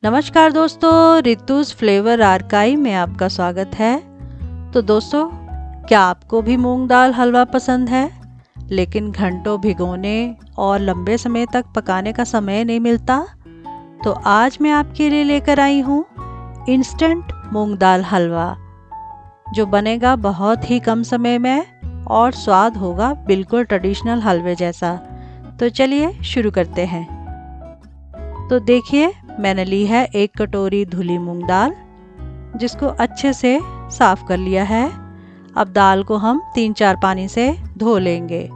नमस्कार दोस्तों, रितुस flavour archive में आपका स्वागत है। तो दोस्तों, क्या आपको भी मूंग दाल हलवा पसंद है, लेकिन घंटों भिगोने और लंबे समय तक पकाने का समय नहीं मिलता? तो आज मैं आपके लिए लेकर आई हूँ इंस्टेंट मूंग दाल हलवा, जो बनेगा बहुत ही कम समय में और स्वाद होगा बिल्कुल ट्रेडिशनल हलवे जैसा। तो चलिए शुरू करते हैं। तो देखिए, मैंने ली है 1 कटोरी धुली मूंग दाल, जिसको अच्छे से साफ कर लिया है। अब दाल को हम 3-4 पानी से धो लेंगे।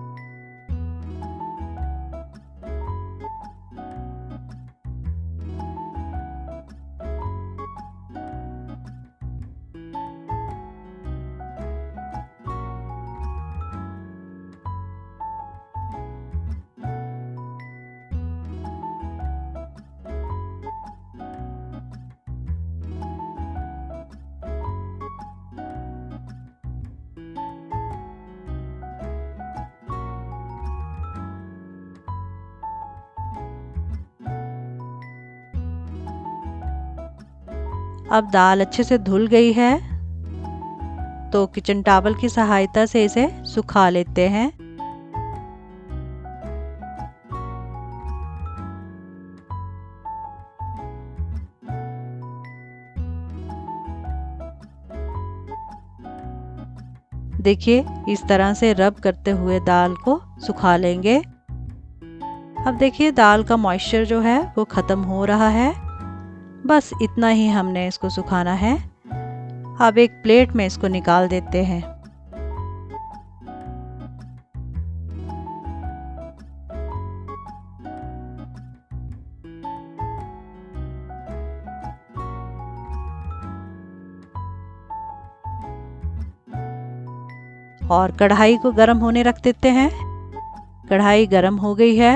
अब दाल अच्छे से धुल गई है, तो किचन टॉवल की सहायता से इसे सुखा लेते हैं। देखिए, इस तरह से रब करते हुए दाल को सुखा लेंगे। अब देखिए, दाल का मॉइस्चर जो है वो ख़त्म हो रहा है। बस इतना ही हमने इसको सुखाना है। अब एक प्लेट में इसको निकाल देते हैं। और कढ़ाई को गर्म होने रख देते हैं। कढ़ाई गर्म हो गई है,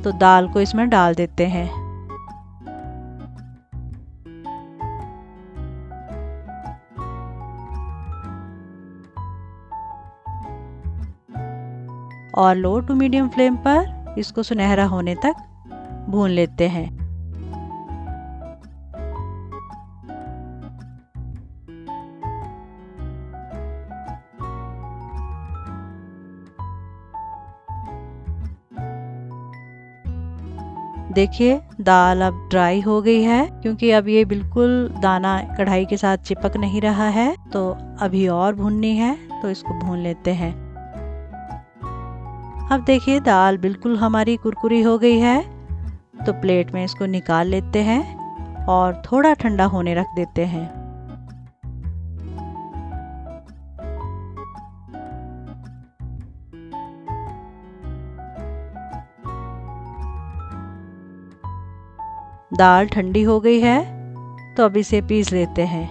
तो दाल को इसमें डाल देते हैं। और लो टू मीडियम फ्लेम पर इसको सुनहरा होने तक भून लेते हैं। देखिए, दाल अब ड्राई हो गई है, क्योंकि अब ये बिल्कुल दाना कढ़ाई के साथ चिपक नहीं रहा है। तो अभी और भूननी है, तो इसको भून लेते हैं। अब देखिए, दाल बिल्कुल हमारी कुरकुरी हो गई है, तो प्लेट में इसको निकाल लेते हैं और थोड़ा ठंडा होने रख देते हैं। दाल ठंडी हो गई है, तो अब इसे पीस लेते हैं।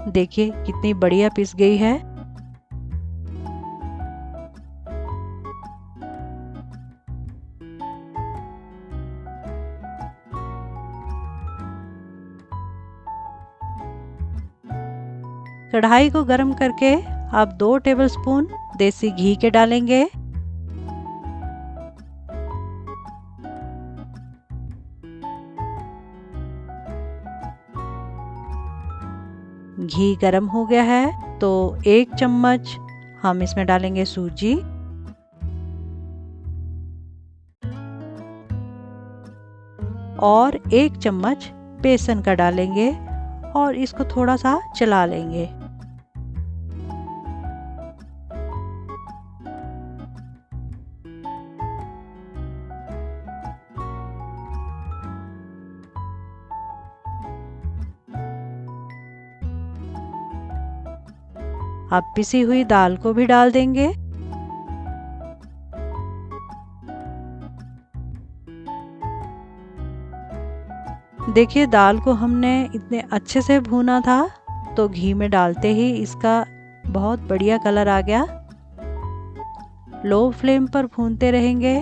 देखिए, कितनी बढ़िया पिस गई है। कढ़ाई को गरम करके आप 2 टेबलस्पून देसी घी के डालेंगे। घी गरम हो गया है, तो 1 चम्मच हम इसमें डालेंगे सूजी। और 1 चम्मच बेसन का डालेंगे और इसको थोड़ा सा चला लेंगे। अब पिसी हुई दाल को भी डाल देंगे। देखिए, दाल को हमने इतने अच्छे से भूना था, तो घी में डालते ही इसका बहुत बढ़िया कलर आ गया। लो फ्लेम पर भूनते रहेंगे।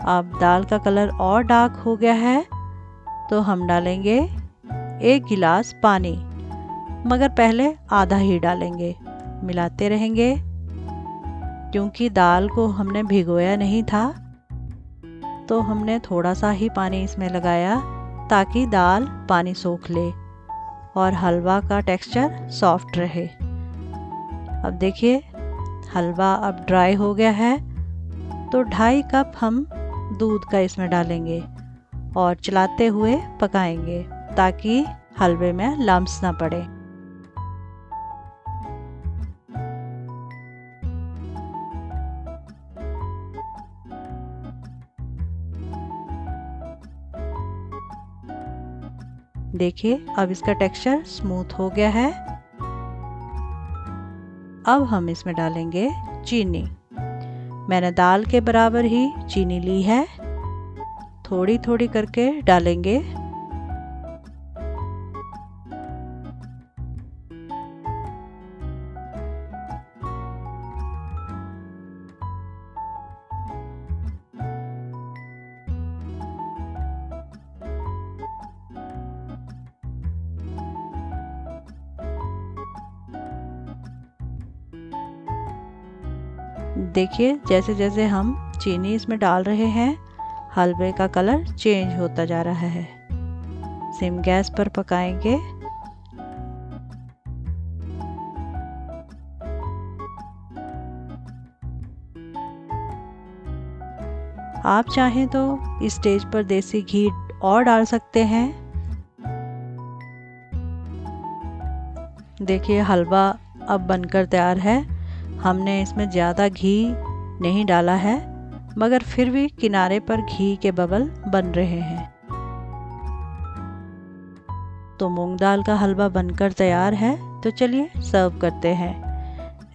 अब दाल का कलर और डार्क हो गया है तो हम डालेंगे 1 गिलास पानी, मगर पहले आधा ही डालेंगे। मिलाते रहेंगे क्योंकि दाल को हमने भिगोया नहीं था, तो हमने थोड़ा सा ही पानी इसमें लगाया ताकि दाल पानी सोख ले और हलवा का टेक्सचर सॉफ्ट रहे। अब देखिए हलवा अब ड्राई हो गया है, तो 2.5 कप हम दूध का इसमें डालेंगे और चलाते हुए पकाएंगे ताकि हलवे में लम्स ना पड़े। देखिए अब इसका टेक्सचर स्मूथ हो गया है। अब हम इसमें डालेंगे चीनी। मैंने दाल के बराबर ही चीनी ली है, थोड़ी थोड़ी करके डालेंगे। देखिए जैसे जैसे हम चीनी इसमें डाल रहे हैं, हलवे का कलर चेंज होता जा रहा है। सिम गैस पर पकाएंगे। आप चाहें तो इस स्टेज पर देसी घी और डाल सकते हैं। देखिए हलवा अब बनकर तैयार है। हमने इसमें ज़्यादा घी नहीं डाला है, मगर फिर भी किनारे पर घी के बबल बन रहे हैं। तो मूंग दाल का हलवा बनकर तैयार है, तो चलिए सर्व करते हैं।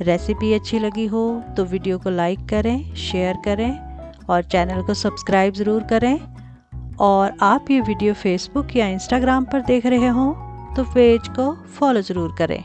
रेसिपी अच्छी लगी हो तो वीडियो को लाइक करें, शेयर करें और चैनल को सब्सक्राइब ज़रूर करें। और आप ये वीडियो फेसबुक या इंस्टाग्राम पर देख रहे हों तो पेज को फॉलो ज़रूर करें।